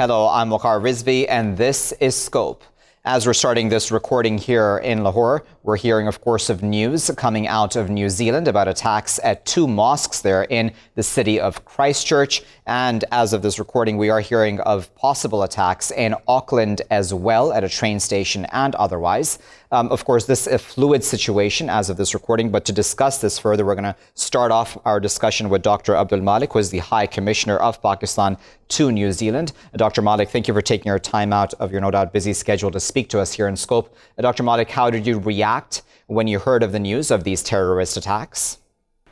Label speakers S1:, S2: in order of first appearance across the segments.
S1: Hello, I'm Waqar Rizvi, and this is Scope. As we're starting this recording here in Lahore, we're hearing, of course, of news coming out of New Zealand about attacks at two mosques there in the city of Christchurch. And as of this recording, we are hearing of possible attacks in Auckland as well, at a train station and otherwise. Of course, this is a fluid situation as of this recording, but to discuss this further, we're going to start off our discussion with Dr. Abdul Malik, who is the High Commissioner of Pakistan to New Zealand. Dr. Malik, thank you for taking your time out of your no doubt busy schedule to speak to us here in Scope. Dr. Malik, how did you react when you heard of the news of these terrorist attacks?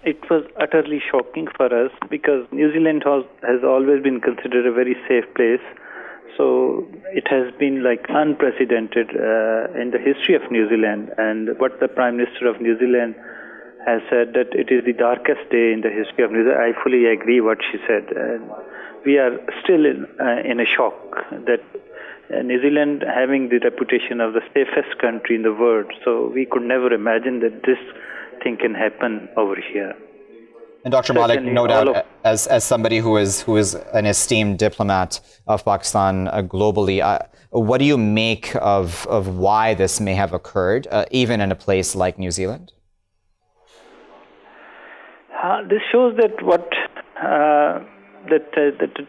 S2: It was utterly shocking for us because New Zealand has always been considered a very safe place. So it has been like unprecedented in the history of New Zealand. And what the Prime Minister of New Zealand has said, that it is the darkest day in the history of New Zealand. I fully agree what she said. We are still in a shock that New Zealand having the reputation of the safest country in the world. So we could never imagine that this thing can happen over here.
S1: And Dr. Malik, no doubt, as somebody who is an esteemed diplomat of Pakistan globally, what do you make of why this may have occurred, even in a place like New Zealand?
S2: This shows that that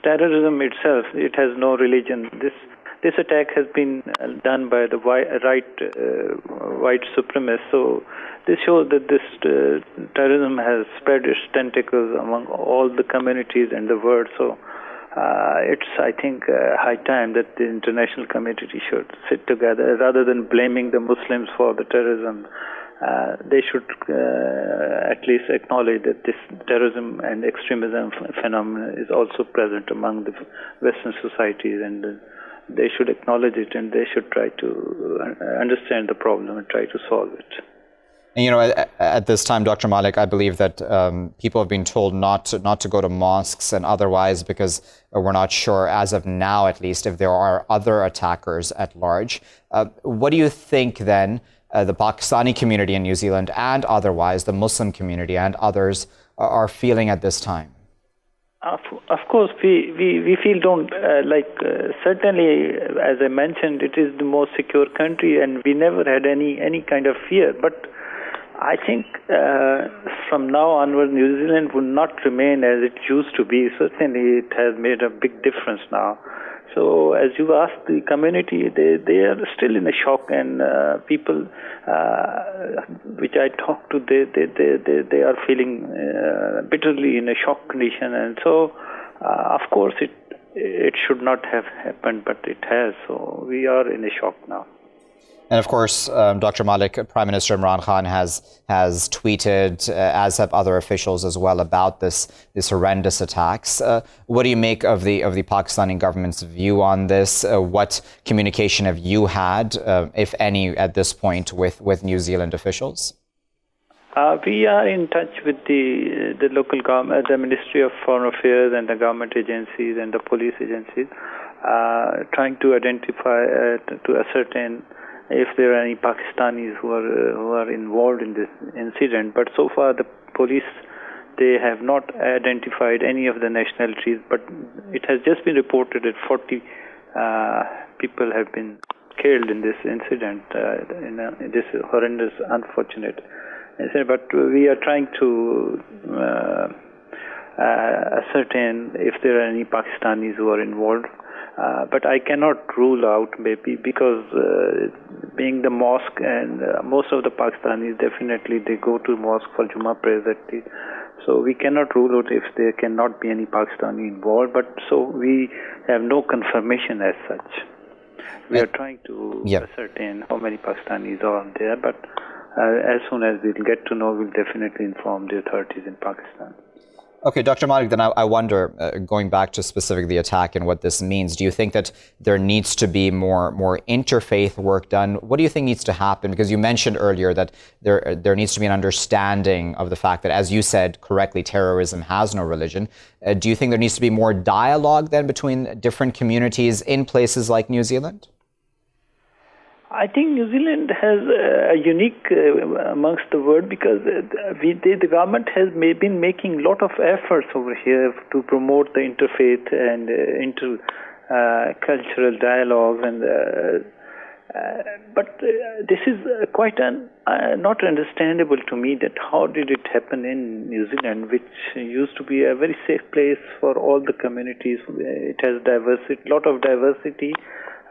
S2: terrorism itself, it has no religion. This attack has been done by the white supremacists. So this shows that this terrorism has spread its tentacles among all the communities in the world. So it's, I think, high time that the international community should sit together rather than blaming the Muslims for the terrorism. They should at least acknowledge that this terrorism and extremism phenomenon is also present among the Western societies, and they should acknowledge it, and they should try to understand the problem and try to solve it.
S1: And, you know, at this time, Dr. Malik, I believe that people have been told not to go to mosques and otherwise because we're not sure, as of now at least, if there are other attackers at large. What do you think then the Pakistani community in New Zealand and otherwise the Muslim community and others are feeling at this time?
S2: Of course, we feel certainly, as I mentioned, it is the most secure country, and we never had any kind of fear. But I think from now onward, New Zealand will not remain as it used to be. Certainly, it has made a big difference now. So, as you asked, the community, they are still in a shock, and people which I talk to, they are feeling bitterly in a shock condition, and so of course it should not have happened, but it has. So we are in a shock now.
S1: And of course, Dr. Malik, Prime Minister Imran Khan has tweeted, as have other officials as well, about this horrendous attacks. What do you make of the Pakistani government's view on this? What communication have you had, if any, at this point with New Zealand officials?
S2: We are in touch with the local government, the Ministry of Foreign Affairs, and the government agencies and the police agencies, trying to identify, to ascertain if there are any Pakistanis who are involved in this incident. But so far the police, they have not identified any of the nationalities, but it has just been reported that 40 people have been killed in this incident, in this horrendous, unfortunate incident. But we are trying to ascertain if there are any Pakistanis who are involved. But I cannot rule out, maybe, because being the mosque, and most of the Pakistanis, definitely they go to mosque for Jummah prayers at least. So we cannot rule out if there cannot be any Pakistani involved, but so we have no confirmation as such. We are trying to ascertain how many Pakistanis are there, but as soon as we'll get to know, we'll definitely inform the authorities in Pakistan.
S1: Okay, Dr. Malik, then I wonder, going back to specifically the attack and what this means, do you think that there needs to be more interfaith work done? What do you think needs to happen? Because you mentioned earlier that there needs to be an understanding of the fact that, as you said correctly, terrorism has no religion. Do you think there needs to be more dialogue then between different communities in places like New Zealand?
S2: I think New Zealand has a unique amongst the world, because the government has been making a lot of efforts over here to promote the interfaith and cultural dialogue, and but this is quite not understandable to me, that how did it happen in New Zealand, which used to be a very safe place for all the communities. It has diversity, lot of diversity,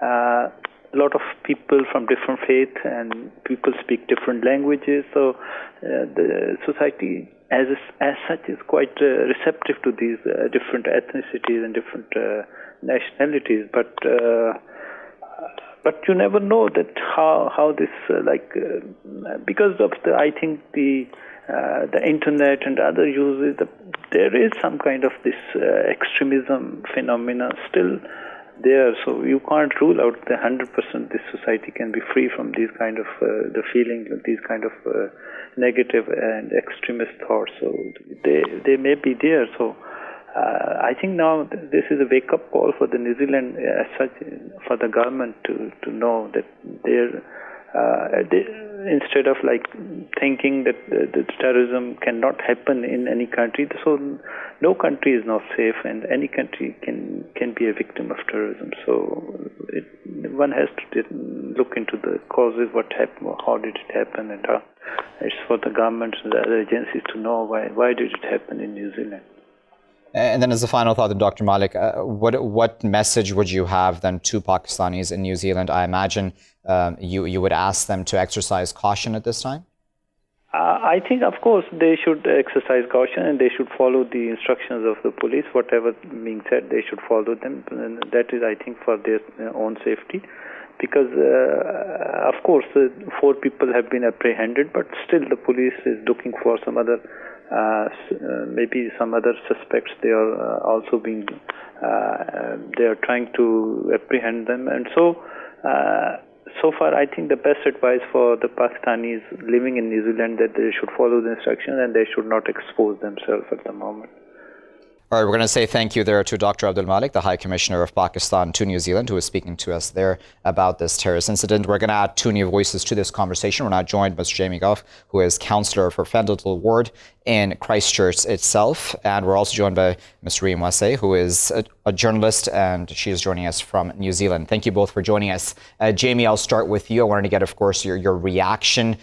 S2: a lot of people from different faiths, and people speak different languages. So the society as such is quite receptive to these different ethnicities and different nationalities. But you never know that how this because of I think the internet and other uses, there is some kind of this extremism phenomena still there. So you can't rule out the 100% this society can be free from these kind of the feeling, these kind of negative and extremist thoughts. So they may be there. So I think now this is a wake-up call for the New Zealand as such, for the government to know that instead of thinking that the terrorism cannot happen in any country, so no country is not safe, and any country can be a victim of terrorism. So one has to look into the causes, what happened, how did it happen, and it's for the government and the other agencies to know why did it happen in New Zealand.
S1: And then as a final thought, Dr. Malik, what message would you have then to Pakistanis in New Zealand? I imagine you would ask them to exercise caution at this time?
S2: I think, of course, they should exercise caution, and they should follow the instructions of the police. Whatever being said, they should follow them. And that is, I think, for their own safety. Because, of course, 4 people have been apprehended, but still the police is looking for some other maybe some other suspects. They are also being they are trying to apprehend them, and so far I think the best advice for the Pakistanis living in New Zealand, that they should follow the instructions and they should not expose themselves at the moment.
S1: All right, we're going to say thank you there to Dr. Abdul Malik, the High Commissioner of Pakistan to New Zealand, who is speaking to us there about this terrorist incident. We're going to add 2 new voices to this conversation. We're now joined by Mr. Jamie Gough, who is Councillor for Fendal Ward in Christchurch itself. And we're also joined by Ms. Reem Wasay, who is a journalist, and she is joining us from New Zealand. Thank you both for joining us. Jamie, I'll start with you. I wanted to get, of course, your reaction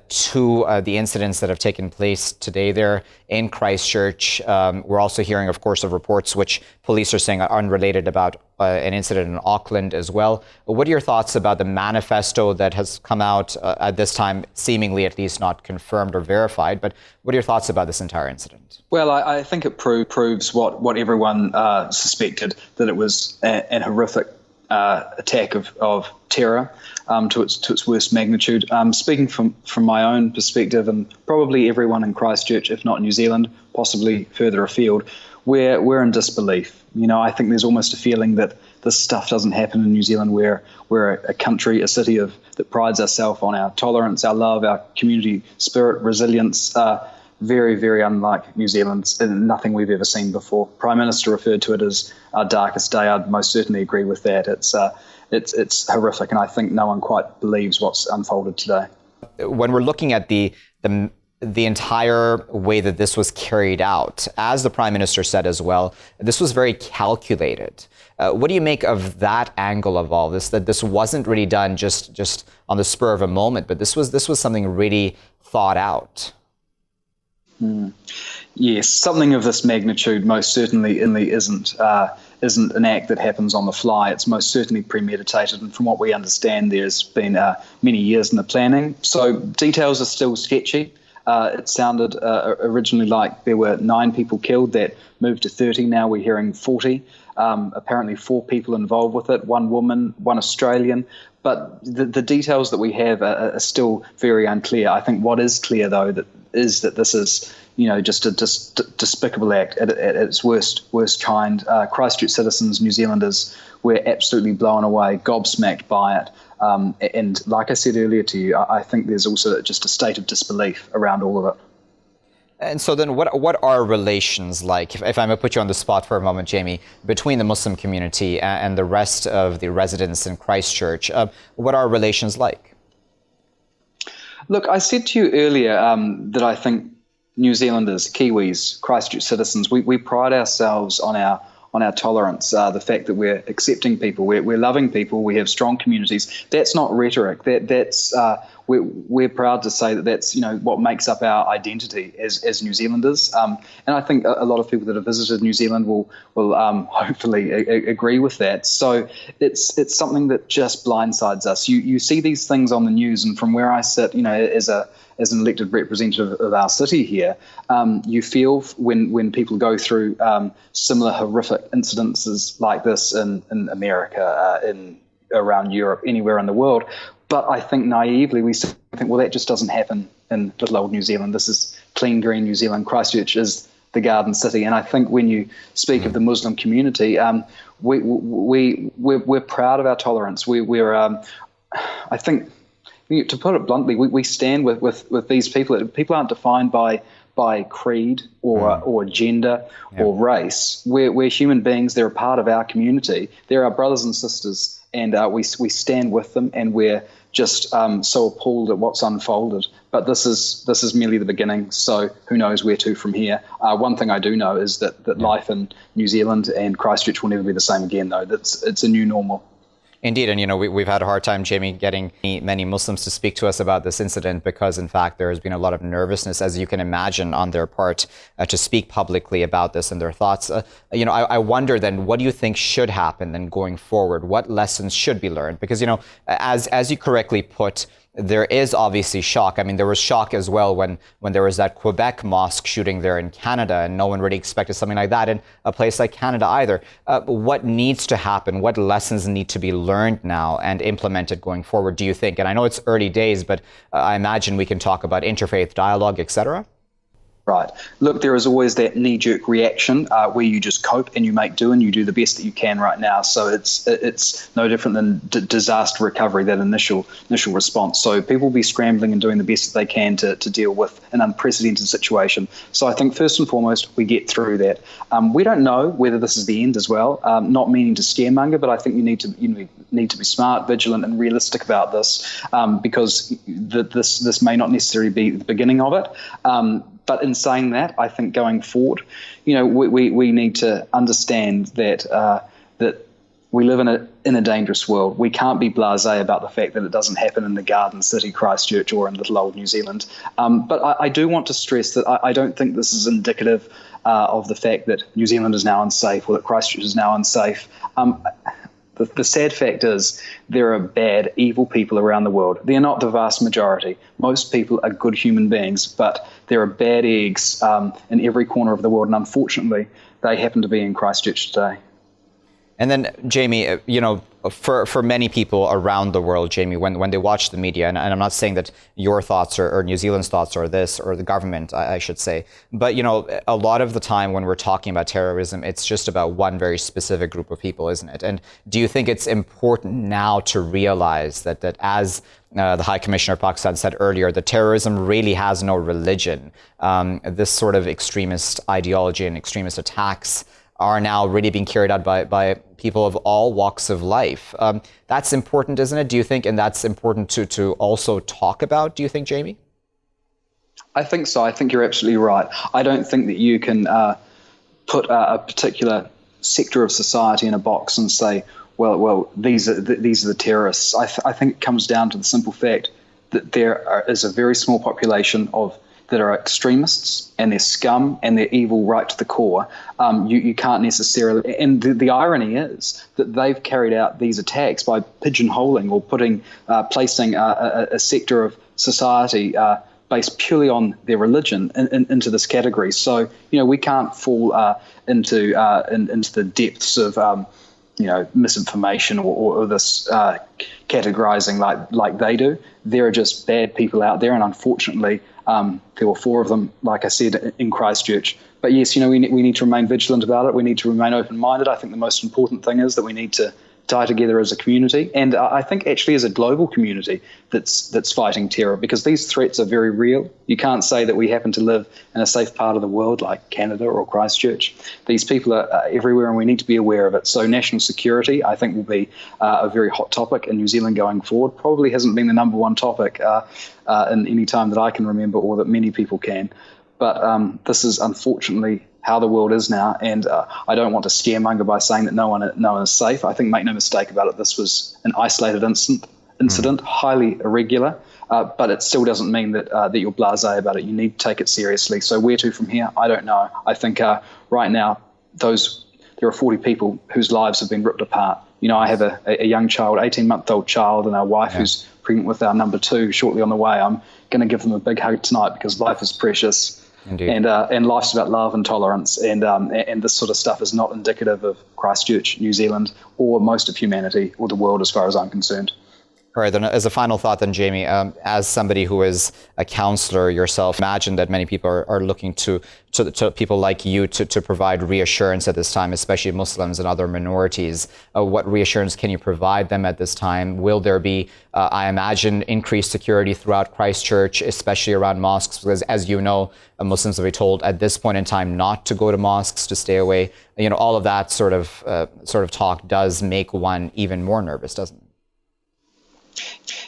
S1: to the incidents that have taken place today there in Christchurch. We're also hearing, of course, of reports which police are saying are unrelated about an incident in Auckland as well. What are your thoughts about the manifesto that has come out at this time, seemingly at least not confirmed or verified, but what are your thoughts about this entire incident?
S3: Well, I think it proves what everyone suspected, that it was an horrific attack of terror to its worst magnitude. Speaking from my own perspective, and probably everyone in Christchurch, if not New Zealand, possibly further afield, we're in disbelief. I think there's almost a feeling that this stuff doesn't happen in New Zealand. We're a country, a city that prides ourselves on our tolerance, our love, our community spirit, resilience. Very, very unlike New Zealand, and nothing we've ever seen before. Prime Minister referred to it as our darkest day. I'd most certainly agree with that. It's horrific, and I think no one quite believes what's unfolded today.
S1: When we're looking at the entire way that this was carried out, as the Prime Minister said as well, this was very calculated. What do you make of that angle of all this? That this wasn't really done just on the spur of a moment, but this was something really thought out.
S3: Yes, something of this magnitude most certainly isn't an act that happens on the fly. It's most certainly premeditated, and from what we understand, there's been many years in the planning. So details are still sketchy. It sounded originally like there were 9 people killed. That moved to 30. Now we're hearing 40. Apparently 4 people involved with it, 1 woman, 1 Australian. But the details that we have are still very unclear. I think what is clear, though, is that this is, just a despicable act at its worst kind. Christchurch citizens, New Zealanders, were absolutely blown away, gobsmacked by it. And like I said earlier to you, I think there's also just a state of disbelief around all of it.
S1: And so then what are relations like, if I may put you on the spot for a moment, Jamie, between the Muslim community and the rest of the residents in Christchurch? What are relations like?
S3: Look, I said to you earlier that I think New Zealanders, Kiwis, Christchurch citizens, we pride ourselves on our tolerance, the fact that we're accepting people, we're loving people, we have strong communities. That's not rhetoric. That's we're proud to say that that's what makes up our identity as New Zealanders. And I think a lot of people that have visited New Zealand will hopefully agree with that. So it's something that just blindsides us. You see these things on the news, and from where I sit, as an elected representative of our city here, you feel when people go through similar horrific incidences like this in America, around Europe, anywhere in the world. But I think naively we think, well, that just doesn't happen in little old New Zealand. This is clean, green New Zealand. Christchurch is the Garden City. And I think when you speak of the Muslim community, we're proud of our tolerance. I think, to put it bluntly, we stand with these people. People aren't defined by creed or gender or race. We're human beings. They're a part of our community. They're our brothers and sisters, and we stand with them, and we're just so appalled at what's unfolded. But this is merely the beginning, so who knows where to from here. One thing I do know is that life in New Zealand and Christchurch will never be the same again, though. It's a new normal.
S1: Indeed, and we've had a hard time, Jamie, getting many Muslims to speak to us about this incident because, in fact, there has been a lot of nervousness, as you can imagine, on their part to speak publicly about this and their thoughts. I wonder then, what do you think should happen then going forward? What lessons should be learned? Because, as you correctly put, there is obviously shock. I mean, there was shock as well when there was that Quebec mosque shooting there in Canada, and no one really expected something like that in a place like Canada either. What needs to happen? What lessons need to be learned now and implemented going forward, do you think? And I know it's early days, but I imagine we can talk about interfaith dialogue, etc.
S3: Right. Look, there is always that knee-jerk reaction where you just cope and you make do and you do the best that you can right now. So it's no different than disaster recovery, that initial response. So people will be scrambling and doing the best that they can to deal with an unprecedented situation. So I think first and foremost, we get through that. We don't know whether this is the end as well, not meaning to scaremonger, but I think you need to be smart, vigilant and realistic about this because this may not necessarily be the beginning of it. But in saying that, I think going forward, we need to understand that that we live in a dangerous world. We can't be blasé about the fact that it doesn't happen in the Garden City, Christchurch, or in little old New Zealand. But I do want to stress that I don't think this is indicative of the fact that New Zealand is now unsafe or that Christchurch is now unsafe. The sad fact is there are bad, evil people around the world. They're not the vast majority. Most people are good human beings, but there are bad eggs in every corner of the world, and unfortunately, they happen to be in Christchurch today.
S1: And then, Jamie, for many people around the world, Jamie, when they watch the media, and I'm not saying that your thoughts or New Zealand's thoughts are this, or the government, I should say, but, a lot of the time when we're talking about terrorism, it's just about one very specific group of people, isn't it? And do you think it's important now to realize that as the High Commissioner of Pakistan said earlier, that terrorism really has no religion? This sort of extremist ideology and extremist attacks are now really being carried out by people of all walks of life. That's important, isn't it, do you think? And that's important to also talk about, do you think, Jamie?
S3: I think so. I think you're absolutely right. I don't think that you can put a particular sector of society in a box and say, well, these are the terrorists. I think it comes down to the simple fact that there is a very small population that are extremists, and they're scum, and they're evil right to the core. You can't necessarily, and the irony is that they've carried out these attacks by pigeonholing or placing a sector of society based purely on their religion into this category. So we can't fall into the depths of misinformation or this categorizing like they do. There are just bad people out there, and unfortunately, there were 4 of them, like I said, in Christchurch. But yes, we need to remain vigilant about it. We need to remain open-minded. I think the most important thing is that we need to tie together as a community, and I think actually as a global community that's fighting terror, because these threats are very real. You can't say that we happen to live in a safe part of the world like Canada or Christchurch. These people are everywhere, and we need to be aware of it. So national security, I think, will be a very hot topic in New Zealand going forward. Probably hasn't been the number one topic in any time that I can remember, or that many people can. But this is unfortunately how the world is now. And I don't want to scaremonger by saying that no one is safe. I think, make no mistake about it, this was an isolated incident, highly irregular. But it still doesn't mean that that you're blasé about it. You need to take it seriously. So where to from here? I don't know. I think right now there are 40 people whose lives have been ripped apart. I have a young child, 18-month-old child, and our wife who's pregnant with our number 2 shortly on the way. I'm going to give them a big hug tonight because life is precious. Indeed. And life's about love and tolerance, and this sort of stuff is not indicative of Christchurch, New Zealand, or most of humanity or the world as far as I'm concerned.
S1: All right, then as a final thought then, Jamie, as somebody who is a counselor yourself, imagine that many people are looking to people like you to provide reassurance at this time, especially Muslims and other minorities. What reassurance can you provide them at this time? Will there be, I imagine, increased security throughout Christchurch, especially around mosques? Because as you know, Muslims have been told at this point in time not to go to mosques, to stay away. All of that sort of talk does make one even more nervous, doesn't it?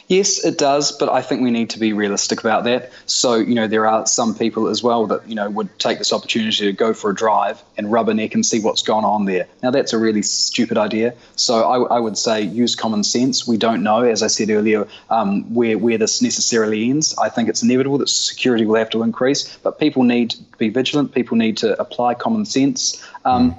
S3: Yes, it does, but I think we need to be realistic about that. So, there are some people as well that, would take this opportunity to go for a drive and rubberneck and see what's gone on there. Now, that's a really stupid idea. So I would say use common sense. We don't know, as I said earlier, where this necessarily ends. I think it's inevitable that security will have to increase, but people need to be vigilant. People need to apply common sense,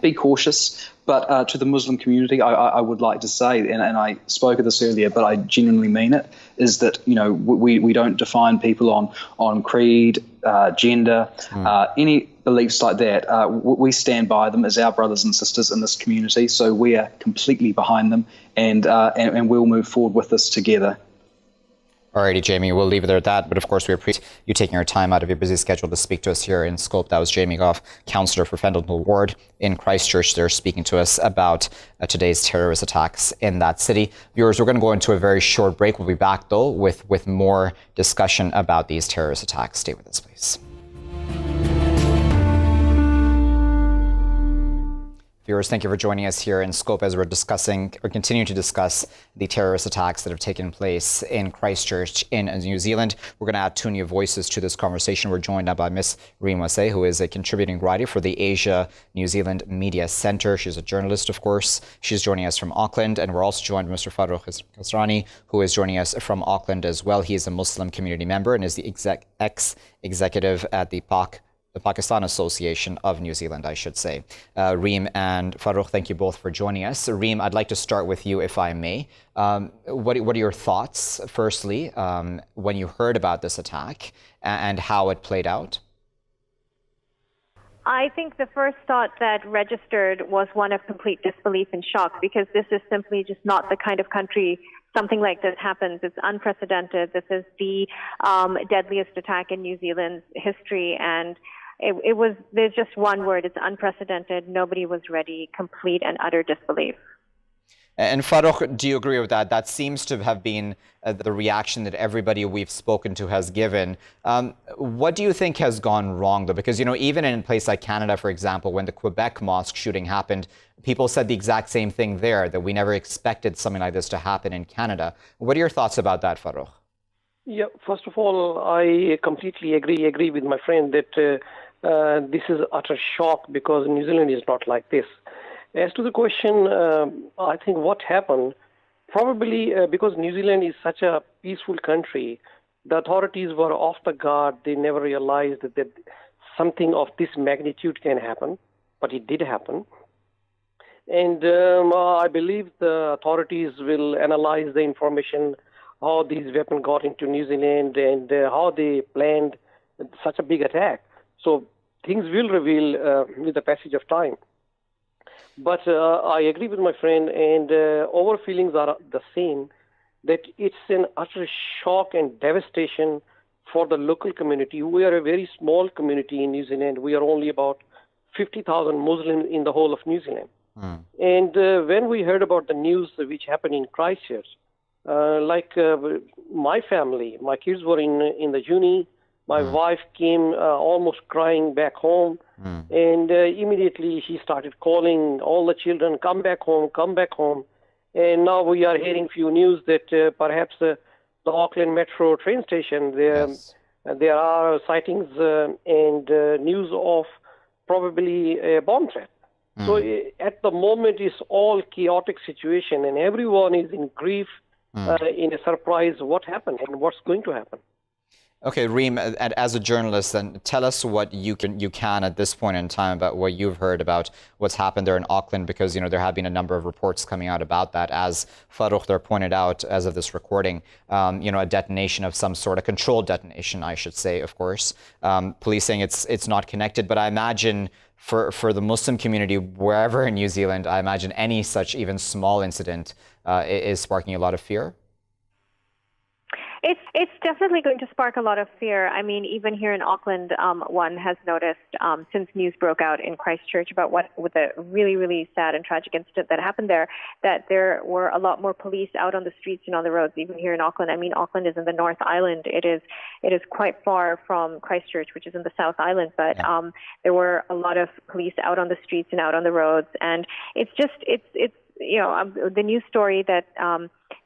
S3: be cautious. But to the Muslim community, I would like to say, and I spoke of this earlier, but I genuinely mean it, is that we don't define people on creed, gender, any beliefs like that. We stand by them as our brothers and sisters in this community, so we are completely behind them, and we'll move forward with this together.
S1: Alrighty, Jamie, we'll leave it there at that. But of course, we appreciate you taking your time out of your busy schedule to speak to us here in Scope. That was Jamie Gough, councillor for Fendall Ward in Christchurch. They're speaking to us about today's terrorist attacks in that city. Viewers, we're going to go into a very short break. We'll be back, though, with more discussion about these terrorist attacks. Stay with us, please. Viewers, thank you for joining us here in Scope as we're continuing to discuss the terrorist attacks that have taken place in Christchurch in New Zealand. We're going to add 2 new voices to this conversation. We're joined now by Miss Reem Wasay, who is a contributing writer for the Asia New Zealand Media Centre. She's a journalist, of course. She's joining us from Auckland, and we're also joined by Mr. Farrukh Qaisrani, who is joining us from Auckland as well. He is a Muslim community member and is the ex-executive at the Pakistan Association of New Zealand, I should say. Reem and Farrukh, thank you both for joining us. Reem, I'd like to start with you, if I may. What are your thoughts, firstly, when you heard about this attack and how it played out?
S4: I think the first thought that registered was one of complete disbelief and shock, because this is simply just not the kind of country something like this happens. It's unprecedented. This is the deadliest attack in New Zealand's history, and there's just one word, it's unprecedented. Nobody was ready, complete and utter disbelief.
S1: And Farrukh, do you agree with that? That seems to have been the reaction that everybody we've spoken to has given. What do you think has gone wrong, though? Because, even in a place like Canada, for example, when the Quebec mosque shooting happened, people said the exact same thing there, that we never expected something like this to happen in Canada. What are your thoughts about that, Farrukh?
S5: Yeah, first of all, I completely agree with my friend that this is utter shock, because New Zealand is not like this. As to the question, I think what happened, probably because New Zealand is such a peaceful country, the authorities were off the guard. They never realized that something of this magnitude can happen, but it did happen. And I believe the authorities will analyze the information, how these weapons got into New Zealand and how they planned such a big attack. So things will reveal with the passage of time. But I agree with my friend, and our feelings are the same, that it's an utter shock and devastation for the local community. We are a very small community in New Zealand. We are only about 50,000 Muslims in the whole of New Zealand. And when we heard about the news which happened in Christchurch, my family, my kids were in the uni. My wife came almost crying back home, and immediately she started calling all the children, come back home, come back home. And now we are hearing few news that perhaps the Auckland Metro train station, there are sightings and news of probably a bomb threat. So at the moment, it's all chaotic situation, and everyone is in grief, in a surprise what happened and what's going to happen.
S1: Okay, Reem, as a journalist, then tell us what you can at this point in time about what you've heard about what's happened there in Auckland, because there have been a number of reports coming out about that. As Farrukh there pointed out, as of this recording, a detonation of some sort, a controlled detonation, I should say, of course. Police saying it's not connected, but I imagine for the Muslim community wherever in New Zealand, I imagine any such even small incident is sparking a lot of fear.
S4: It's definitely going to spark a lot of fear. I mean, even here in Auckland, one has noticed since news broke out in Christchurch about with a really, really sad and tragic incident that happened there, that there were a lot more police out on the streets and on the roads, even here in Auckland. I mean, Auckland is in the North Island. It is quite far from Christchurch, which is in the South Island, but there were a lot of police out on the streets and out on the roads, and it's the news story that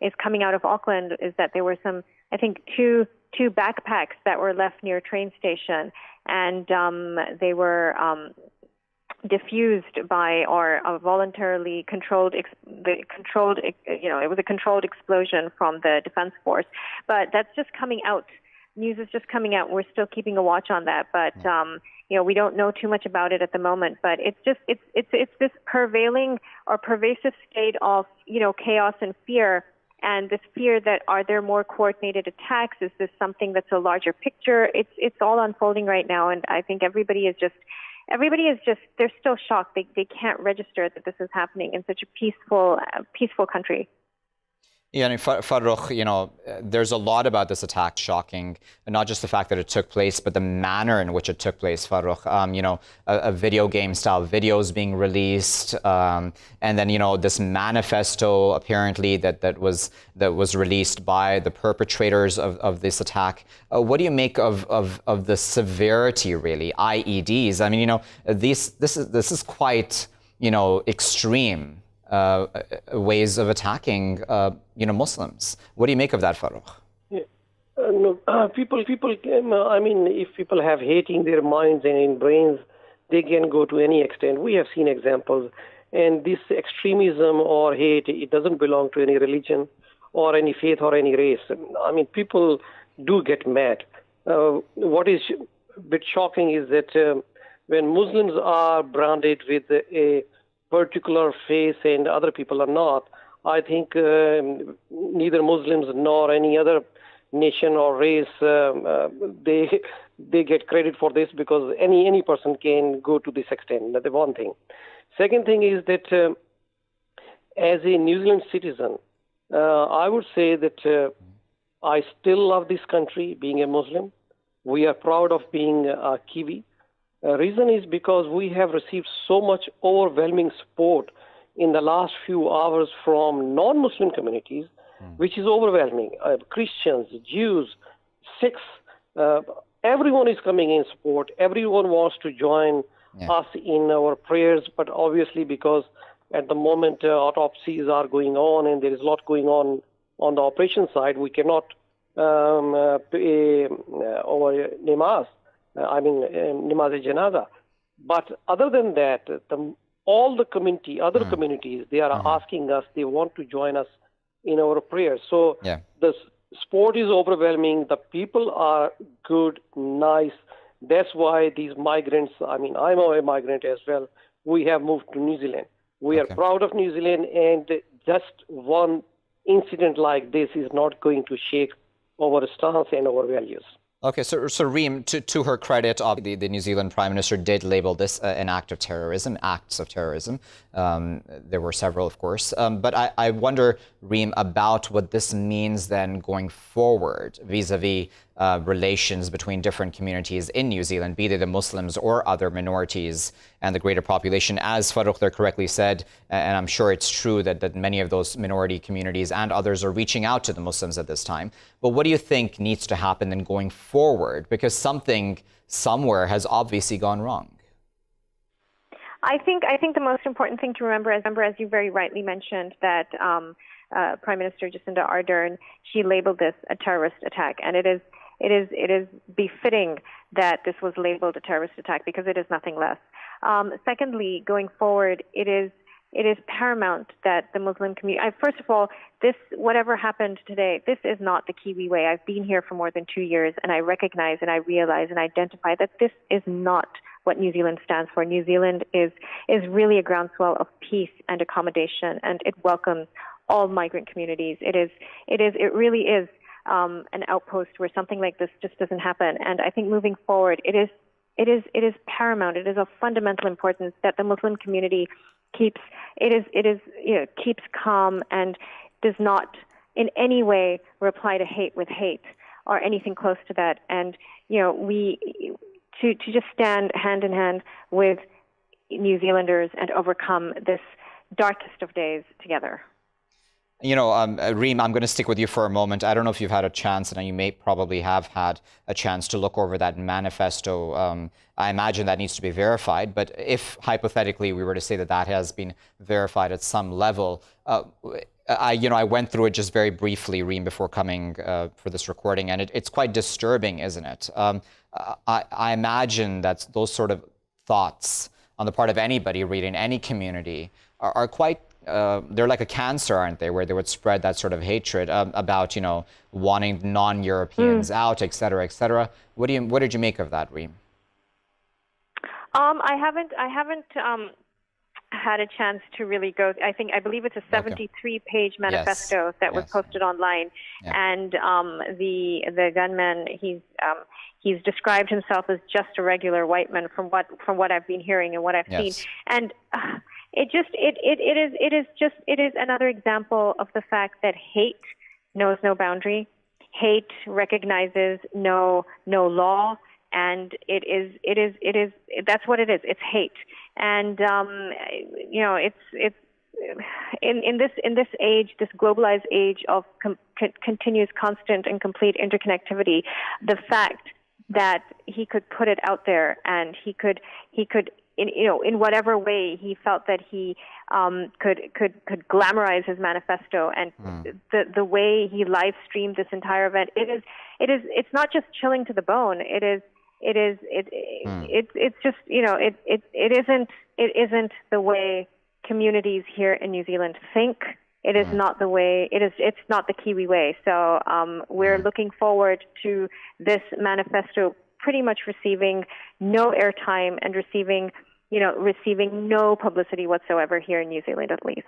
S4: is coming out of Auckland is that there were some, I think, two backpacks that were left near a train station, and they were diffused by or voluntarily controlled. It was a controlled explosion from the defense force. But that's just coming out. News is just coming out. We're still keeping a watch on that, but we don't know too much about it at the moment. But it's this prevailing or pervasive state of chaos and fear. And this fear that are there more coordinated attacks? Is this something that's a larger picture? It's all unfolding right now, and I think everybody is just they're still shocked. They can't register that this is happening in such a peaceful country.
S1: Yeah, and Farrukh, there's a lot about this attack shocking, and not just the fact that it took place, but the manner in which it took place, Farrukh. A video game style videos being released, and then this manifesto apparently that was released by the perpetrators of this attack. What do you make of the severity, really? IEDs. I mean, this is quite extreme. Ways of attacking, Muslims. What do you make of that, Farrukh?
S5: People. I mean, if people have hate in their minds and in brains, they can go to any extent. We have seen examples, and this extremism or hate, it doesn't belong to any religion or any faith or any race. I mean, people do get mad. What is a bit shocking is that when Muslims are branded with a particular faith and other people are not, I think neither Muslims nor any other nation or race, they get credit for this, because any person can go to this extent. That's one thing. Second thing is that as a New Zealand citizen, I would say that I still love this country, being a Muslim. We are proud of being a Kiwi. Reason is because we have received so much overwhelming support in the last few hours from non-Muslim communities, which is overwhelming. Christians, Jews, Sikhs, everyone is coming in support. Everyone wants to join us in our prayers, but obviously because at the moment autopsies are going on and there is a lot going on the operation side, we cannot pay our namaz. Namaz-e-Janaza. But other than that, all the other communities, they are asking us, they want to join us in our prayers. So the sport is overwhelming. The people are good, nice. That's why these migrants, I mean, I'm a migrant as well, we have moved to New Zealand. We are proud of New Zealand, and just one incident like this is not going to shake our stance and our values.
S1: Okay, so Reem, to her credit, the New Zealand Prime Minister did label this an act of terrorism, acts of terrorism. There were several, of course. But I wonder, Reem, about what this means then going forward vis-a-vis relations between different communities in New Zealand, be they the Muslims or other minorities and the greater population. As Farrukh there correctly said, and I'm sure it's true that many of those minority communities and others are reaching out to the Muslims at this time. But what do you think needs to happen then going forward? Because something somewhere has obviously gone wrong.
S4: I think the most important thing to remember, as you very rightly mentioned, that Prime Minister Jacinda Ardern, she labeled this a terrorist attack, and it is it is befitting that this was labeled a terrorist attack, because it is nothing less. Secondly, going forward, it is paramount that the Muslim community, first of all, whatever happened today, this is not the Kiwi way. I've been here for more than 2 years, and I recognize and I realize and identify that this is not what New Zealand stands for. New Zealand is really a groundswell of peace and accommodation, and it welcomes all migrant communities. It really is an outpost where something like this just doesn't happen. And I think moving forward, it is paramount. It is of fundamental importance that the Muslim community keeps calm and does not in any way reply to hate with hate or anything close to that. And to just stand hand in hand with New Zealanders and overcome this darkest of days together.
S1: Reem, I'm going to stick with you for a moment. I don't know if you've had a chance, and you may probably have had a chance to look over that manifesto. I imagine that needs to be verified, but if hypothetically we were to say that that has been verified at some level, I went through it just very briefly, Reem, before coming for this recording, and it's quite disturbing, isn't it? I imagine that those sort of thoughts on the part of anybody reading any community are quite they're like a cancer, aren't they, where they would spread that sort of hatred about, wanting non-Europeans out, et cetera, et cetera. What did you make of that, Reem?
S4: I haven't had a chance to really go. I believe it's a 73-page manifesto that was posted online, and the gunman, he's described himself as just a regular white man from what I've been hearing and what I've seen, and. It is another example of the fact that hate knows no boundary. Hate recognizes no law, and that's what it is. It's hate, and it's in this age, this globalized age of continuous, constant, and complete interconnectivity. The fact that he could put it out there, and he could. In whatever way he felt that he could glamorize his manifesto, and the way he live streamed this entire event, it's not just chilling to the bone. It isn't the way communities here in New Zealand think. It is not the way. It's not the Kiwi way. So we're looking forward to this manifesto pretty much receiving no airtime and receiving no publicity whatsoever here in New Zealand, at least.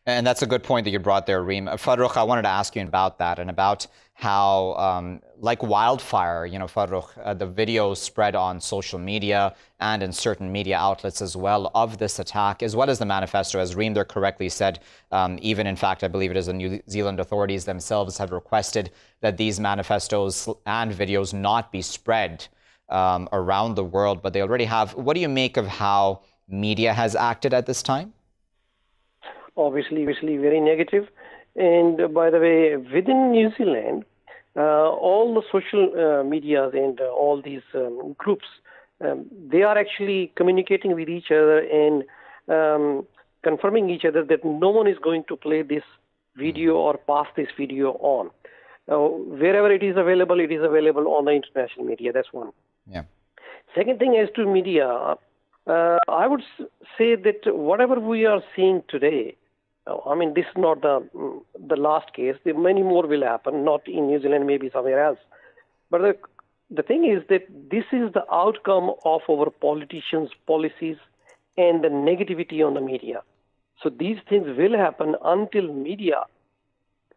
S1: And that's a good point that you brought there, Reem. Farrukh, I wanted to ask you about that and about how, like wildfire, Farrukh, the videos spread on social media and in certain media outlets as well of this attack, as well as the manifesto. As Reem there correctly said, even in fact, I believe it is the New Zealand authorities themselves have requested that these manifestos and videos not be spread around the world, but they already have. What do you make of how media has acted at this time?
S5: Obviously very negative. And by the way, within New Zealand, all the social medias and all these groups, they are actually communicating with each other and confirming each other that no one is going to play this video or pass this video on. Wherever it is available on the international media. That's one.
S1: Yeah.
S5: Second thing, as to media, I would say that whatever we are seeing today, this is not the last case. Many more will happen, not in New Zealand, maybe somewhere else. But the thing is that this is the outcome of our politicians' policies and the negativity on the media. So these things will happen until media,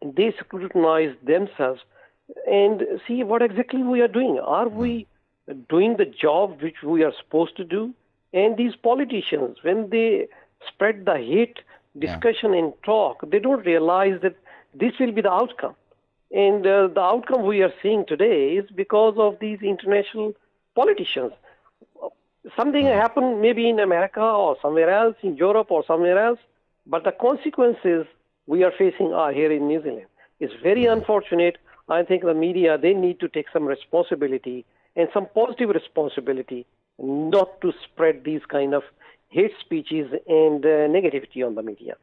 S5: they scrutinize themselves and see what exactly we are doing. Are we doing the job which we are supposed to do? And these politicians, when they spread the hate discussion and talk, they don't realize that this will be the outcome. And the outcome we are seeing today is because of these international politicians. Something happened maybe in America or somewhere else, in Europe or somewhere else, but the consequences we are facing are here in New Zealand. It's very unfortunate. I think the media, they need to take some responsibility and some positive responsibility not to spread these kind of hate speeches and negativity on the media.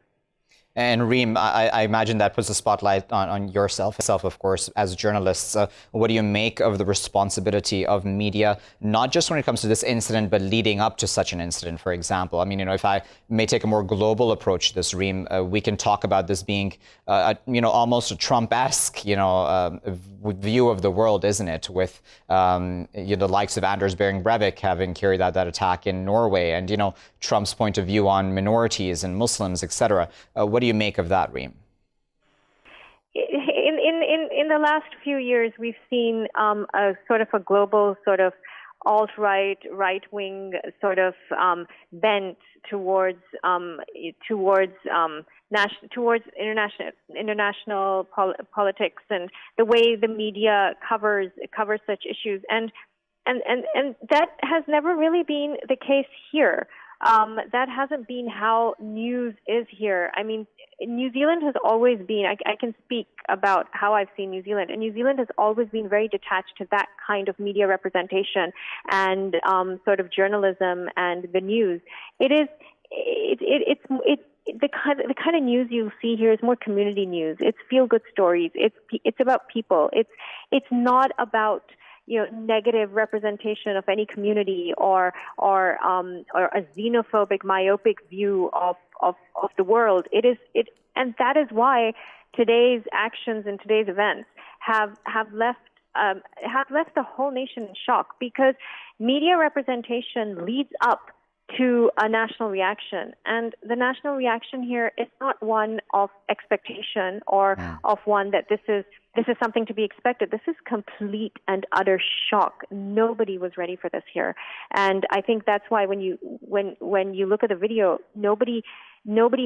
S1: And Reem, I imagine that puts a spotlight on yourself, of course, as journalists. What do you make of the responsibility of media, not just when it comes to this incident, but leading up to such an incident, for example? I mean, if I may take a more global approach to this, Reem, we can talk about this being, almost a Trump-esque, view of the world, isn't it? With the likes of Anders Behring Breivik having carried out that attack in Norway, and Trump's point of view on minorities and Muslims, etc. What do you make of that, Reem?
S4: In the last few years, we've seen a sort of a global sort of alt-right, right-wing sort of bent towards international politics and the way the media covers such issues, and that has never really been the case here. That hasn't been how news is here. I mean, New Zealand has always been, I can speak about how I've seen New Zealand, and New Zealand has always been very detached to that kind of media representation and sort of journalism and the news. The kind of news you'll see here is more community news. It's feel-good stories. It's about people. It's not about negative representation of any community or a xenophobic, myopic view of the world. And that is why today's actions and today's events have left the whole nation in shock, because media representation leads up to a national reaction, and the national reaction here is not one of expectation or of one that this is something to be expected. This is complete and utter shock. Nobody was ready for this here, and I think that's why when you look at the video, nobody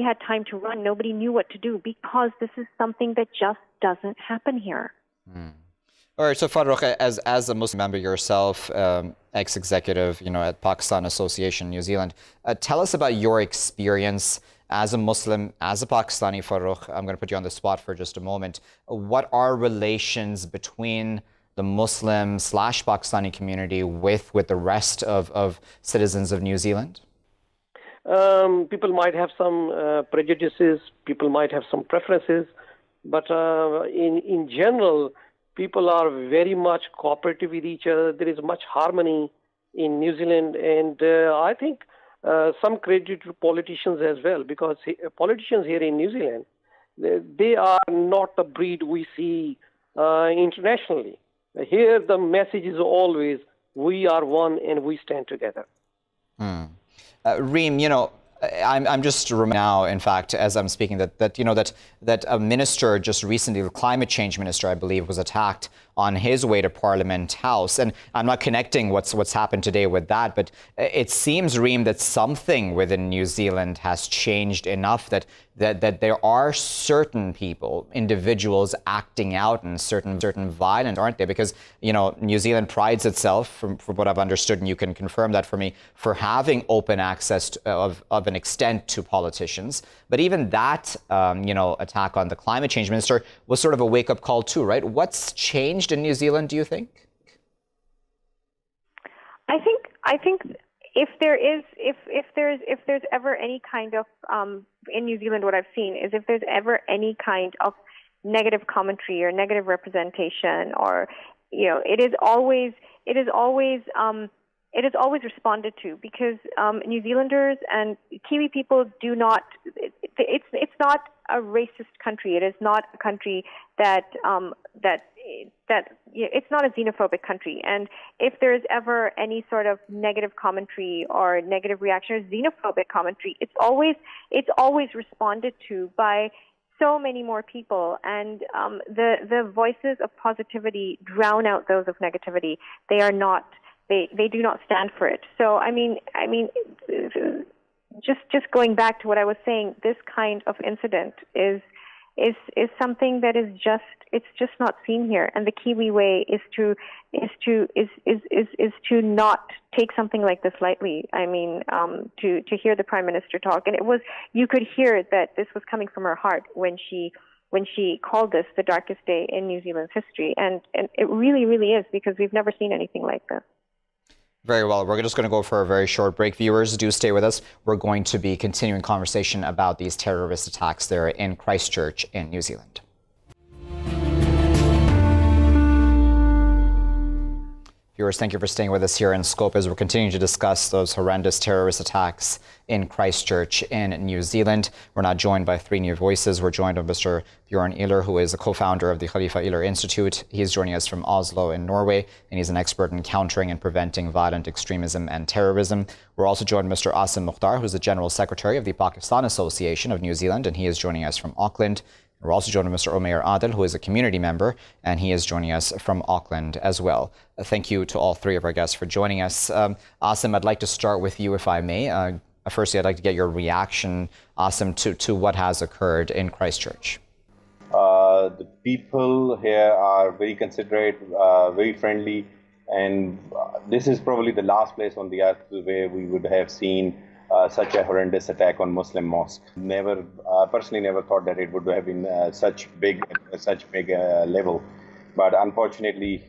S4: had time to run. Nobody knew what to do, because this is something that just doesn't happen here.
S1: All right, so Farrukh, as a Muslim member yourself, ex-executive, at Pakistan Association New Zealand, tell us about your experience as a Muslim, as a Pakistani, Farrukh. I'm going to put you on the spot for just a moment. What are relations between the Muslim/Pakistani community with the rest of citizens of New Zealand?
S5: People might have some prejudices, people might have some preferences, but in general, people are very much cooperative with each other. There is much harmony in New Zealand, and I think some credit to politicians as well, because politicians here in New Zealand, they are not the breed we see internationally. Here the message is always, we are one and we stand together.
S1: Reem, I'm just remembering now, in fact, as I'm speaking, that a minister just recently, the climate change minister, I believe, was attacked on his way to Parliament House. And I'm not connecting what's happened today with that, but it seems, Reem, that something within New Zealand has changed enough that there are certain people, individuals acting out in certain violence, aren't they? Because, New Zealand prides itself, from what I've understood, and you can confirm that for me, for having open access of an extent to politicians. But even that, attack on the climate change minister was sort of a wake-up call too, right? What's changed in New Zealand, do you think?
S4: I think if there's ever any kind of in New Zealand, what I've seen is if there's ever any kind of negative commentary or negative representation, or it is always responded to, because New Zealanders and Kiwi people do not. It's not a racist country. It is not a country that it's not a xenophobic country. And if there is ever any sort of negative commentary or negative reaction or xenophobic commentary, it's always responded to by so many more people, and the voices of positivity drown out those of negativity. They are not. They do not stand for it. So I mean, just going back to what I was saying, this kind of incident is something that is just not seen here. And the Kiwi way is to not take something like this lightly. I mean, to hear the Prime Minister talk, and you could hear that this was coming from her heart when she called this the darkest day in New Zealand's history, and it really, really is, because we've never seen anything like this.
S1: Very well. We're just going to go for a very short break. Viewers, do stay with us. We're going to be continuing conversation about these terrorist attacks there in Christchurch in New Zealand. Viewers, thank you for staying with us here in Scope as we're continuing to discuss those horrendous terrorist attacks in Christchurch in New Zealand. We're not joined by three new voices. We're joined by Mr. Bjorn Ihler, who is a co-founder of the Khalifa Ihler Institute. He is joining us from Oslo in Norway, and he's an expert in countering and preventing violent extremism and terrorism. We're also joined by Mr. Asim Mukhtar, who's the General Secretary of the Pakistan Association of New Zealand, and he is joining us from Auckland. We're also joined by Mr. Omair Adil, who is a community member, and he is joining us from Auckland as well. Thank you to all three of our guests for joining us. Asim, I'd like to start with you, if I may. Firstly, I'd like to get your reaction, Asim, to what has occurred in Christchurch.
S6: The people here are very considerate, very friendly, and this is probably the last place on the earth where we would have seen such a horrendous attack on Muslim mosque. Personally never thought that it would have been such big level. But unfortunately,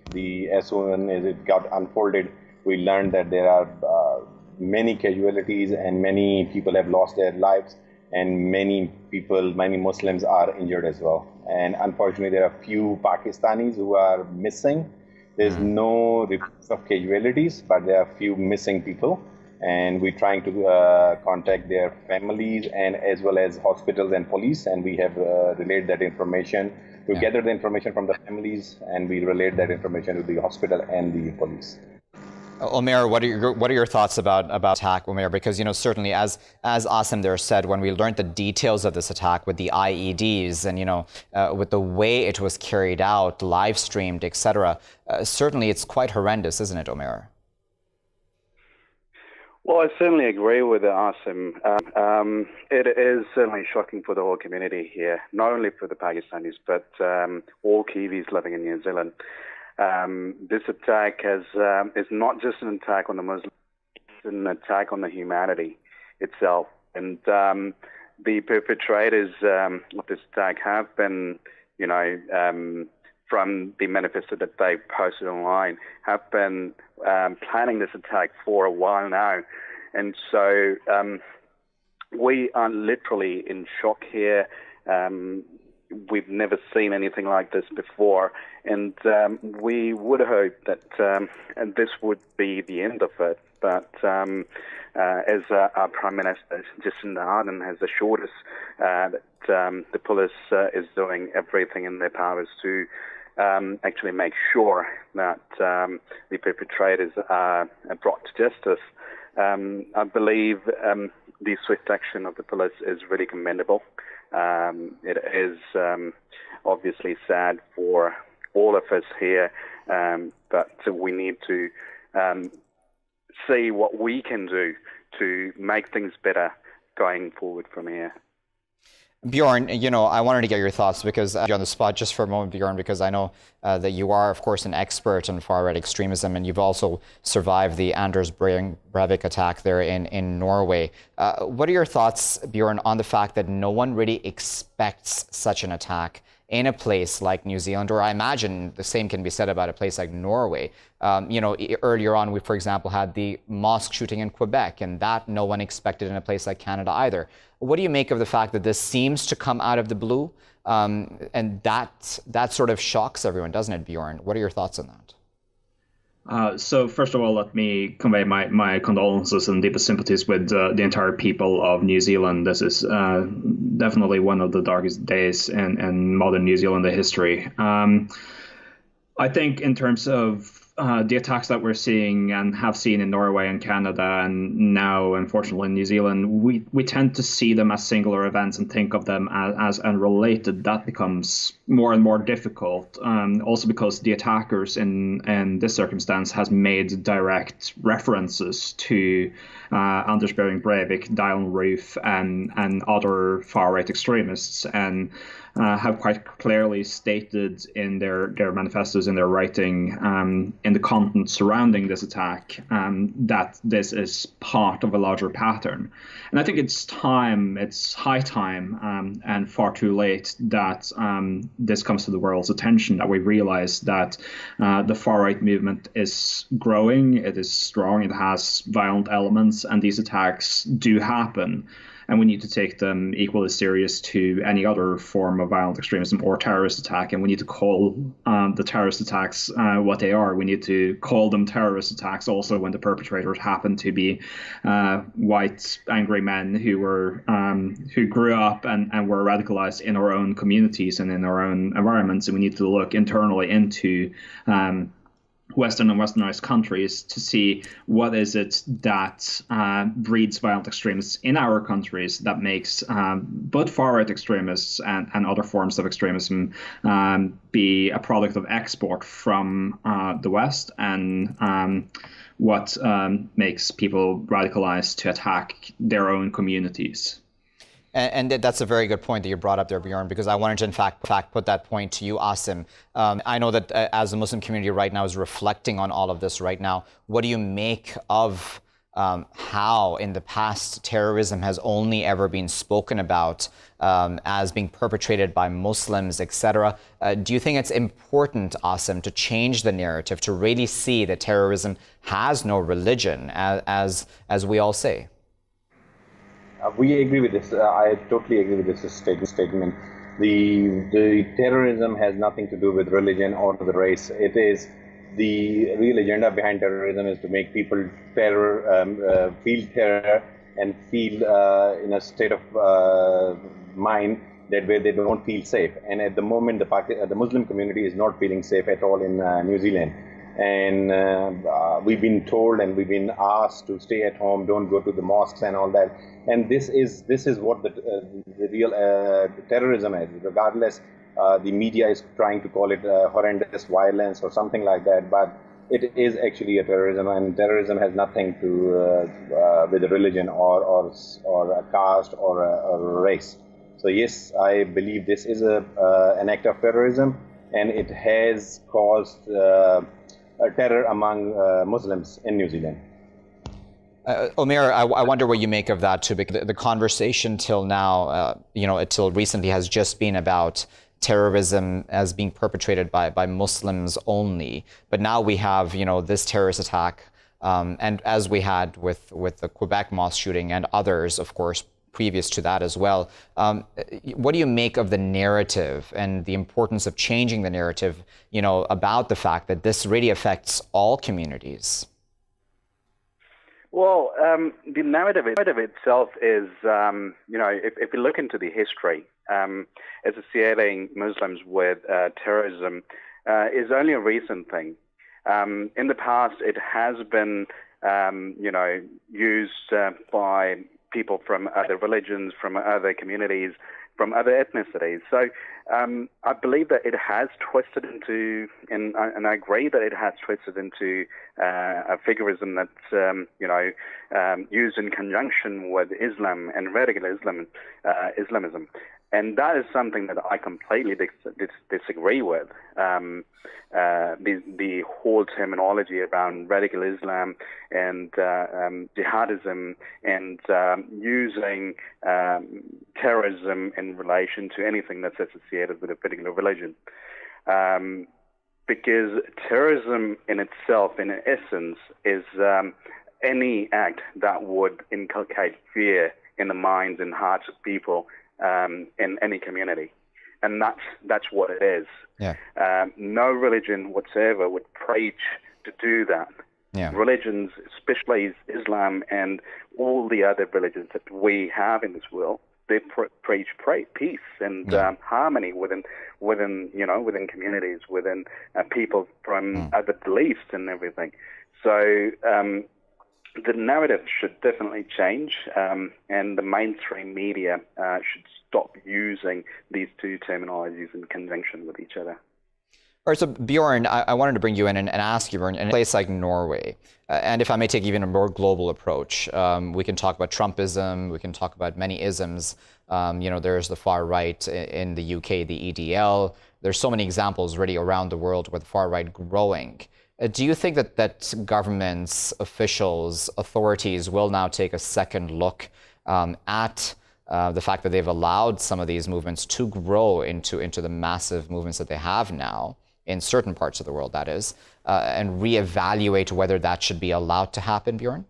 S6: as soon as it got unfolded, we learned that there are many casualties and many people have lost their lives, and many Muslims are injured as well. And unfortunately, there are few Pakistanis who are missing. There's no reports of casualties, but there are few missing people. And we're trying to contact their families and as well as hospitals and police, and we have relayed that information. We gather the information from the families, and we relayed that information to the hospital and the police.
S1: Omair, what are your thoughts about attack, Omair? Because certainly as Asim there said, when we learned the details of this attack with the IEDs and with the way it was carried out, live streamed, etc., certainly it's quite horrendous, isn't it, Omair?
S7: Well, I certainly agree with Asim. It is certainly shocking for the whole community here, not only for the Pakistanis, but all Kiwis living in New Zealand. This attack is not just an attack on the Muslims, it's an attack on the humanity itself. And the perpetrators of this attack have been, from the manifesto that they posted online, have been planning this attack for a while now. And so we are literally in shock here. We've never seen anything like this before. And we would hope that this would be the end of it. But as our Prime Minister, Jacinda Ardern, has assured us that the police is doing everything in their powers to actually make sure that the perpetrators are brought to justice. I believe the swift action of the police is really commendable. It is obviously sad for all of us here, but we need to see what we can do to make things better going forward from here.
S1: Bjorn, I wanted to get your thoughts because you're on the spot just for a moment, Bjorn, because I know that you are, of course, an expert on far-right extremism, and you've also survived the Anders Breivik attack there in Norway. What are your thoughts, Bjorn, on the fact that no one really expects such an attack in a place like New Zealand, or I imagine the same can be said about a place like Norway? Earlier on, we, for example, had the mosque shooting in Quebec, and that no one expected in a place like Canada either. What do you make of the fact that this seems to come out of the blue, and that sort of shocks everyone, doesn't it, Bjorn? What are your thoughts on that?
S8: So first of all, let me convey my condolences and deepest sympathies with the entire people of New Zealand. This is definitely one of the darkest days in modern New Zealand history. I think in terms of the attacks that we're seeing and have seen in Norway and Canada and now, unfortunately, in New Zealand, we tend to see them as singular events and think of them as unrelated. That becomes more and more difficult, also because the attackers in this circumstance has made direct references to Anders Breivik, Dylan Roof, and other far-right extremists. And have quite clearly stated in their manifestos, in their writing, in the content surrounding this attack, that this is part of a larger pattern. And I think it's high time, and far too late that this comes to the world's attention, that we realize that the far-right movement is growing, it is strong, it has violent elements, and these attacks do happen. And we need to take them equally serious to any other form of violent extremism or terrorist attack. And we need to call the terrorist attacks what they are. We need to call them terrorist attacks also when the perpetrators happen to be white, angry men who grew up and were radicalized in our own communities and in our own environments. And we need to look internally into Western and westernized countries to see what is it that breeds violent extremists in our countries, that makes both far-right extremists and other forms of extremism be a product of export from the West, and what makes people radicalized to attack their own communities.
S1: And that's a very good point that you brought up there, Bjorn, because I wanted to, in fact, put that point to you, Asim. I know that as the Muslim community right now is reflecting on all of this right now, what do you make of how in the past terrorism has only ever been spoken about as being perpetrated by Muslims, etc.? Do you think it's important, Asim, to change the narrative, to really see that terrorism has no religion, as we all say?
S6: We agree with this. I totally agree with this statement. The terrorism has nothing to do with religion or the race. It is the real agenda behind terrorism is to make people feel terror and feel in a state of mind that where they don't feel safe. And at the moment, the Muslim community is not feeling safe at all in New Zealand. And we've been told and we've been asked to stay at home, don't go to the mosques and all that. And this is what the real terrorism is. Regardless, the media is trying to call it horrendous violence or something like that, but it is actually a terrorism, and terrorism has nothing to with a religion or a caste or a race. So yes, I believe this is an act of terrorism, and it has caused terror among Muslims in New Zealand.
S1: Omair, I wonder what you make of that too, because the conversation till now, till recently has just been about terrorism as being perpetrated by Muslims only. But now we have, this terrorist attack, and as we had with the Quebec mosque shooting and others, of course, previous to that as well. What do you make of the narrative and the importance of changing the narrative, about the fact that this really affects all communities?
S7: Well, the narrative itself is, if we look into the history, associating Muslims with terrorism is only a recent thing. In the past, it has been, used by people from other religions, from other communities, from other ethnicities. So I believe that it has twisted into, and I agree that it has twisted into a figurism that's, used in conjunction with Islam and radical Islamism. And that is something that I completely disagree with. The whole terminology around radical Islam and jihadism and using terrorism in relation to anything that's associated with a particular religion. Because terrorism in itself, in essence, is any act that would inculcate fear in the minds and hearts of people in any community. And that's what it is.
S1: Yeah.
S7: No religion whatsoever would preach to do that.
S1: Yeah.
S7: Religions, especially Islam and all the other religions that we have in this world, they preach peace and harmony within communities, within people from other beliefs and everything. So the narrative should definitely change, and the mainstream media should stop using these two terminologies in conjunction with each other.
S1: All right, so Bjorn, I wanted to bring you in and ask you, Bjorn, in a place like Norway, and if I may take even a more global approach, we can talk about Trumpism, we can talk about many isms. There's the far right in the UK, the EDL. There's so many examples really around the world with the far right growing. Do you think that governments, officials, authorities will now take a second look at the fact that they've allowed some of these movements to grow into the massive movements that they have now, in certain parts of the world, that is, and reevaluate whether that should be allowed to happen, Bjorn?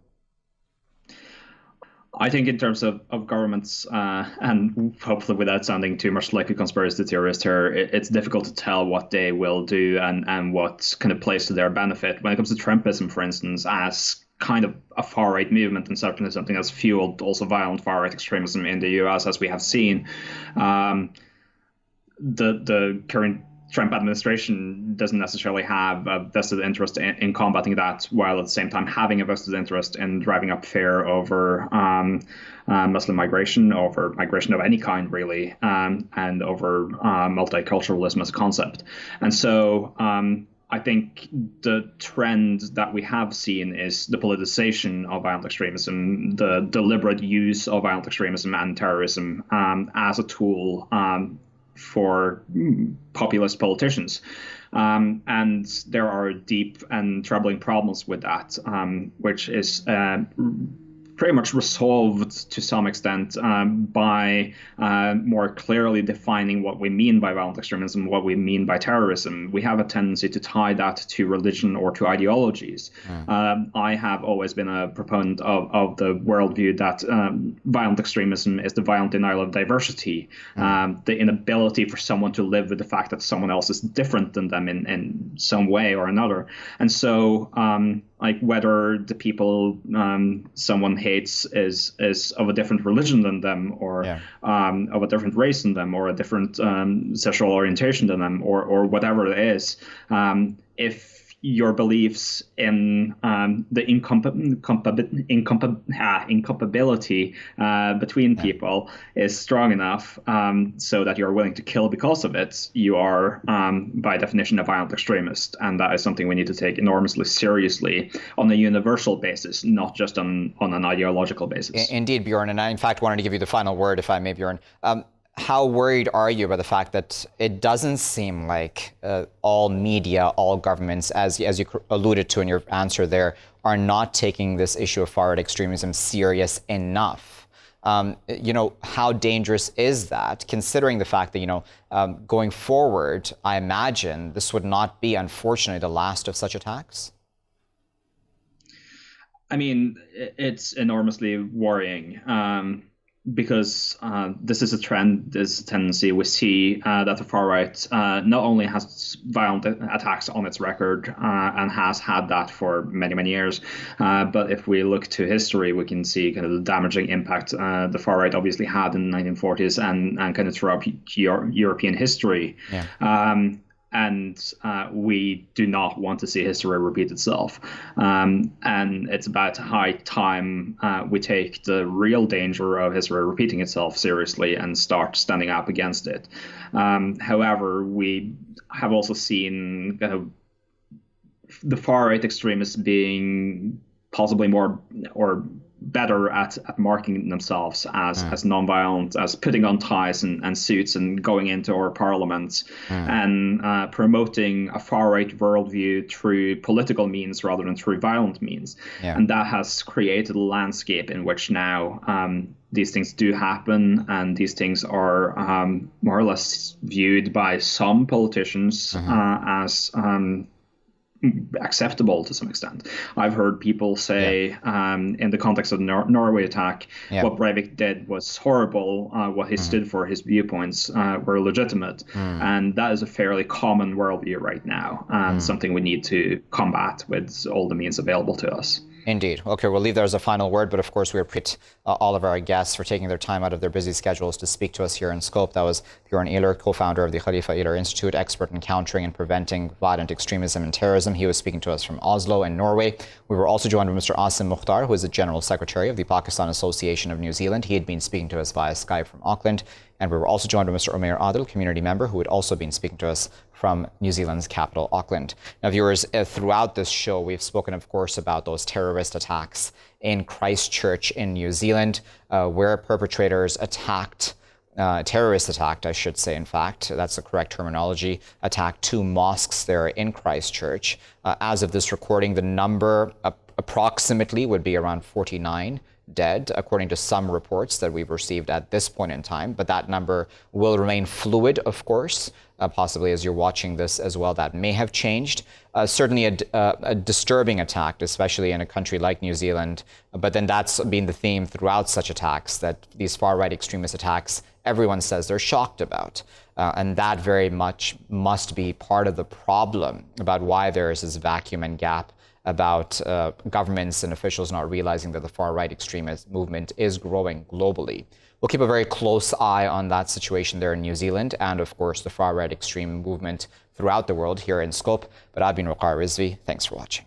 S8: I think in terms of governments, and hopefully without sounding too much like a conspiracy theorist here, it's difficult to tell what they will do and what kind of plays to their benefit. When it comes to Trumpism, for instance, as kind of a far-right movement, and certainly something that's fueled also violent far-right extremism in the US, as we have seen, the current Trump administration doesn't necessarily have a vested interest in combating that, while at the same time having a vested interest in driving up fear over Muslim migration, over migration of any kind, really, and over multiculturalism as a concept. And so I think the trend that we have seen is the politicization of violent extremism, the deliberate use of violent extremism and terrorism as a tool for populist politicians. And there are deep and troubling problems with that, which is pretty much resolved to some extent by more clearly defining what we mean by violent extremism, what we mean by terrorism. We have a tendency to tie that to religion or to ideologies. I have always been a proponent of the worldview that violent extremism is the violent denial of diversity, the inability for someone to live with the fact that someone else is different than them in some way or another. And so like whether the people someone hates is of a different religion than them, or of a different race than them, or a different sexual orientation than them, or whatever it is, if your beliefs in the incompatibility between people is strong enough so that you're willing to kill because of it, you are by definition a violent extremist. And that is something we need to take enormously seriously on a universal basis, not just on an ideological basis.
S1: Indeed, Bjorn. And I, in fact, wanted to give you the final word, if I may, Bjorn. How worried are you about the fact that it doesn't seem like all media, all governments, as you alluded to in your answer there, are not taking this issue of far-right extremism serious enough? How dangerous is that, considering the fact that, going forward, I imagine this would not be, unfortunately, the last of such attacks?
S8: I mean, it's enormously worrying. Because this is a trend, this is a tendency. We see that the far right not only has violent attacks on its record and has had that for many, many years, but if we look to history, we can see kind of the damaging impact the far right obviously had in the 1940s and kind of throughout European history. And we do not want to see history repeat itself. And it's about high time we take the real danger of history repeating itself seriously and start standing up against it. However, we have also seen kind of the far-right extremists being possibly more or better at marking themselves as nonviolent, as putting on ties and suits and going into our parliaments and promoting a far-right worldview through political means rather than through violent means. And that has created a landscape in which now these things do happen, and these things are more or less viewed by some politicians as acceptable to some extent. I've heard people say in the context of the Norway attack, what Breivik did was horrible, what he stood for, his viewpoints were legitimate. And that is a fairly common worldview right now, and something we need to combat with all the means available to us.
S1: Indeed. Okay, we'll leave there as a final word, but of course we appreciate all of our guests for taking their time out of their busy schedules to speak to us here in Scope. That was Bjorn Ihler, co-founder of the Khalifa Ihler Institute, expert in countering and preventing violent extremism and terrorism. He was speaking to us from Oslo in Norway. We were also joined by Mr. Asim Mukhtar, who is the General Secretary of the Pakistan Association of New Zealand. He had been speaking to us via Skype from Auckland. And we were also joined by Mr. Omair Adil, community member, who had also been speaking to us from New Zealand's capital, Auckland. Now, viewers, throughout this show, we've spoken, of course, about those terrorist attacks in Christchurch in New Zealand, where perpetrators terrorist attacked, I should say, in fact, that's the correct terminology, attacked 2 mosques there in Christchurch. As of this recording, the number approximately would be around 49 dead, according to some reports that we've received at this point in time. But that number will remain fluid, of course, possibly as you're watching this as well. That may have changed. Certainly a disturbing attack, especially in a country like New Zealand. But then that's been the theme throughout such attacks, that these far-right extremist attacks, everyone says they're shocked about. And that very much must be part of the problem about why there is this vacuum and gap about governments and officials not realizing that the far-right extremist movement is growing globally. We'll keep a very close eye on that situation there in New Zealand and, of course, the far-right extreme movement throughout the world here in Scope. But I've been Waqar Rizvi. Thanks for watching.